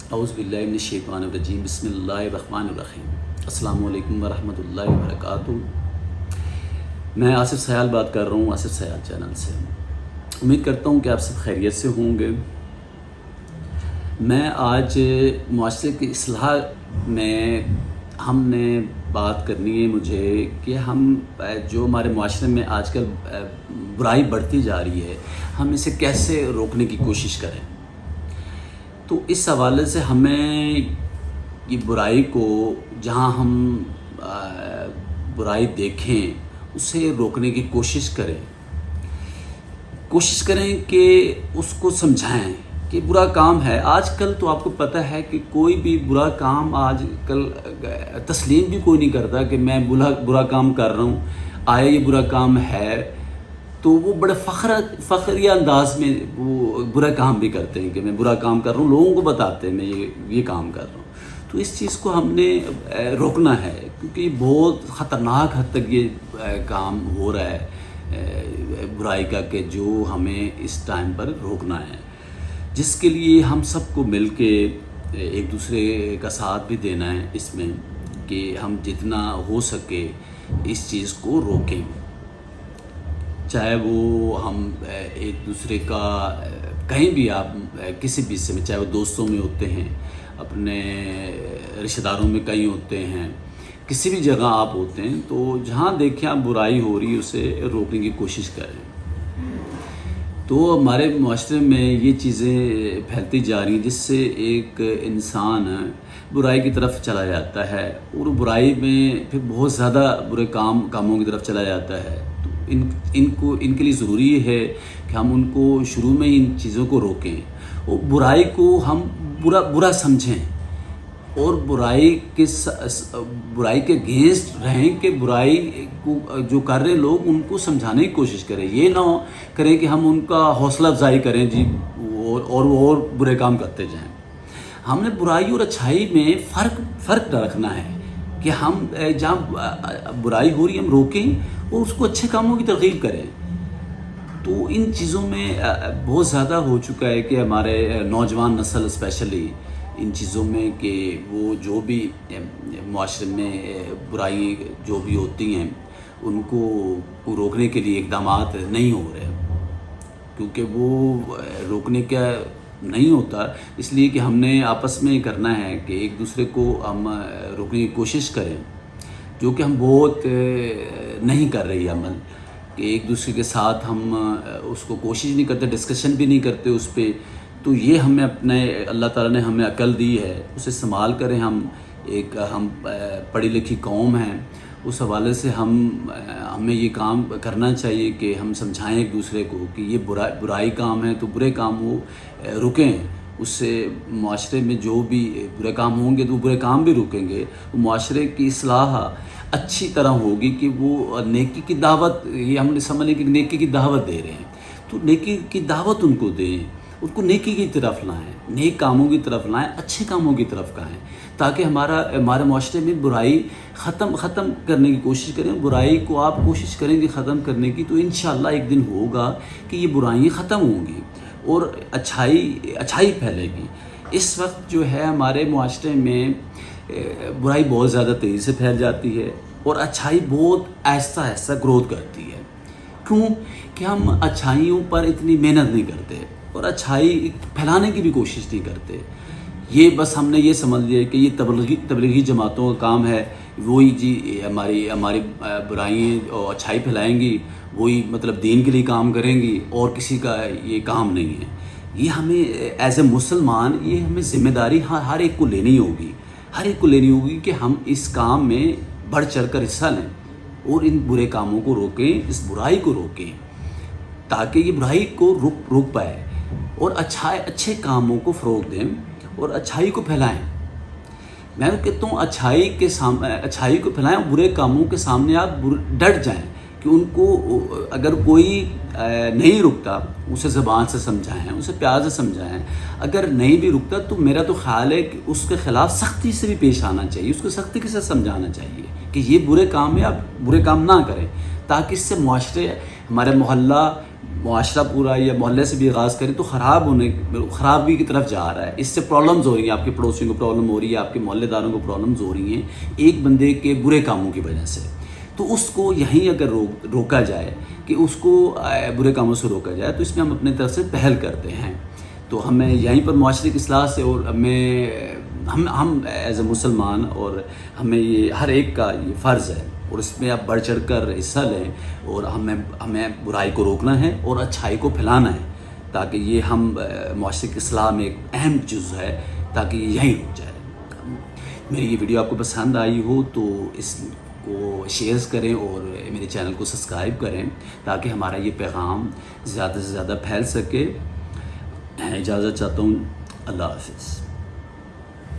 اعوذ باللہ من الشیطان الرجیم، بسم اللہ الرحمن الرحیم۔ السلام علیکم ورحمۃ اللہ وبرکاتہ۔ میں آصف سیال بات کر رہا ہوں، آصف سیال چینل سے۔ امید کرتا ہوں کہ آپ سب خیریت سے ہوں گے۔ میں آج معاشرے کی اصلاح میں ہم نے بات کرنی ہے مجھے کہ ہم جو ہمارے معاشرے میں آج کل برائی بڑھتی جا رہی ہے، ہم اسے کیسے روکنے کی کوشش کریں۔ تو اس حوالے سے ہمیں یہ برائی کو، جہاں ہم برائی دیکھیں اسے روکنے کی کوشش کریں کہ اس کو سمجھائیں کہ برا کام ہے۔ آج کل تو آپ کو پتہ ہے کہ کوئی بھی برا کام آج کل تسلیم بھی کوئی نہیں کرتا کہ میں برا کام کر رہا ہوں، آیا یہ برا کام ہے، تو وہ بڑے فخریہ انداز میں وہ برا کام بھی کرتے ہیں کہ میں برا کام کر رہا ہوں، لوگوں کو بتاتے ہیں میں یہ کام کر رہا ہوں۔ تو اس چیز کو ہم نے روکنا ہے، کیونکہ یہ بہت خطرناک حد تک یہ کام ہو رہا ہے برائی کا، کہ جو ہمیں اس ٹائم پر روکنا ہے، جس کے لیے ہم سب کو مل کے ایک دوسرے کا ساتھ بھی دینا ہے اس میں، کہ ہم جتنا ہو سکے اس چیز کو روکیں۔ چاہے وہ ہم ایک دوسرے کا کہیں بھی، آپ کسی بھی حصے میں، چاہے وہ دوستوں میں ہوتے ہیں، اپنے رشتہ داروں میں کہیں ہوتے ہیں، کسی بھی جگہ آپ ہوتے ہیں، تو جہاں دیکھیں آپ برائی ہو رہی ہے اسے روکنے کی کوشش کریں۔ تو ہمارے معاشرے میں یہ چیزیں پھیلتی جا رہی ہیں، جس سے ایک انسان برائی کی طرف چلا جاتا ہے، اور برائی میں پھر بہت زیادہ برے کاموں کی طرف چلا جاتا ہے۔ تو ان کے لیے ضروری ہے کہ ہم ان کو شروع میں ان چیزوں کو روکیں، اور برائی کو ہم برا سمجھیں، اور برائی کے اگینسٹ رہیں، کہ برائی کو جو کر رہے لوگ ان کو سمجھانے کی کوشش کریں۔ یہ نہ کریں کہ ہم ان کا حوصلہ افزائی کریں جی، اور برے کام کرتے جائیں۔ ہم نے برائی اور اچھائی میں فرق رکھنا ہے، کہ ہم جہاں برائی ہو رہی ہے ہم روکیں اور اس کو اچھے کاموں کی ترغیب کریں۔ تو ان چیزوں میں بہت زیادہ ہو چکا ہے کہ ہمارے نوجوان نسل اسپیشلی ان چیزوں میں، کہ وہ جو بھی معاشرے میں برائی جو بھی ہوتی ہیں ان کو روکنے کے لیے اقدامات نہیں ہو رہے، کیونکہ وہ روکنے کا نہیں ہوتا، اس لیے کہ ہم نے آپس میں کرنا ہے کہ ایک دوسرے کو ہم روکنے کی کوشش کریں، جو کہ ہم بہت نہیں کر رہی عمل، کہ ایک دوسرے کے ساتھ ہم اس کو کوشش نہیں کرتے، ڈسکشن بھی نہیں کرتے اس پہ۔ تو یہ ہمیں اللہ تعالیٰ نے ہمیں عقل دی ہے، اسے استعمال کریں۔ ہم پڑھی لکھی قوم ہیں، اس حوالے سے ہمیں یہ کام کرنا چاہیے کہ ہم سمجھائیں ایک دوسرے کو کہ یہ برائی کام ہے، تو برے کام وہ رکیں۔ اس سے معاشرے میں جو بھی برے کام ہوں گے تو وہ برے کام بھی رکیں گے، وہ معاشرے کی اصلاح اچھی طرح ہوگی، کہ وہ نیکی کی دعوت، یہ ہم نے سمجھ لیں کہ نیکی کی دعوت دے رہے ہیں، تو نیکی کی دعوت ان کو دیں، ان کو نیکی کی طرف لائیں، نیک کاموں کی طرف لائیں، اچھے کاموں کی طرف کہیں، تاکہ ہمارے معاشرے میں برائی ختم کرنے کی کوشش کریں۔ برائی کو آپ کوشش کریں گے ختم کرنے کی، تو انشاءاللہ ایک دن ہوگا کہ یہ برائیاں ختم ہوں گی اور اچھائی پھیلے گی۔ اس وقت جو ہے ہمارے معاشرے میں برائی بہت زیادہ تیزی سے پھیل جاتی ہے، اور اچھائی بہت آہستہ گروتھ کرتی ہے۔ کیوں کہ ہم اچھائیوں پر اتنی محنت نہیں کرتے، اور اچھائی پھیلانے کی بھی کوشش نہیں کرتے۔ یہ بس ہم نے یہ سمجھ لیا کہ یہ تبلیغی جماعتوں کا کام ہے، وہی جی ہماری برائیاں اور اچھائی پھیلائیں گی، وہی مطلب دین کے لیے کام کریں گی، اور کسی کا یہ کام نہیں ہے۔ یہ ہمیں ایز اے مسلمان یہ ہمیں ذمہ داری ہر ایک کو لینی ہوگی کہ ہم اس کام میں بڑھ چڑھ کر حصہ لیں، اور ان برے کاموں کو روکیں، اس برائی کو روکیں، تاکہ یہ برائی کو روک پائے، اور اچھے کاموں کو فروغ دیں اور اچھائی کو پھیلائیں۔ میں کہتا ہوں اچھائی کو پھیلائیں، اور برے کاموں کے سامنے آپ ڈٹ جائیں، کہ ان کو اگر کوئی نہیں رکتا اسے زبان سے سمجھائیں، اسے پیار سے سمجھائیں۔ اگر نہیں بھی رکتا تو میرا تو خیال ہے کہ اس کے خلاف سختی سے بھی پیش آنا چاہیے، اس کو سختی کے ساتھ سمجھانا چاہیے کہ یہ برے کام ہے، آپ برے کام نہ کریں، تاکہ اس سے معاشرے، ہمارے محلہ، معاشرہ پورا یا محلے سے بھی آغاز کریں تو خرابی کی طرف جا رہا ہے. اس سے پرابلمز ہو رہی ہیں, آپ کے پڑوسیوں کو پرابلم ہو رہی ہے, آپ کے محلے داروں کو پرابلمز ہو رہی ہیں ایک بندے کے برے کاموں کی وجہ سے. تو اس کو یہیں اگر روکا جائے کہ اس کو برے کاموں سے روکا جائے تو اس میں ہم اپنے طرف سے پہل کرتے ہیں. تو ہمیں یہیں پر معاشرے کی اصلاح سے, اور ہم ایز اے مسلمان, اور ہمیں یہ ہر ایک کا یہ فرض ہے اور اس میں آپ بڑھ چڑھ کر حصہ لیں, اور ہمیں برائی کو روکنا ہے اور اچھائی کو پھیلانا ہے, تاکہ یہ ہم معاشرے کی اصلاح میں ایک اہم جز ہے, تاکہ یہ یہیں رک جائے. میری یہ ویڈیو آپ کو پسند آئی ہو تو اس کو شیئر کریں اور میرے چینل کو سبسکرائب کریں تاکہ ہمارا یہ پیغام زیادہ سے زیادہ پھیل سکے. اجازت چاہتا ہوں. اللہ حافظ.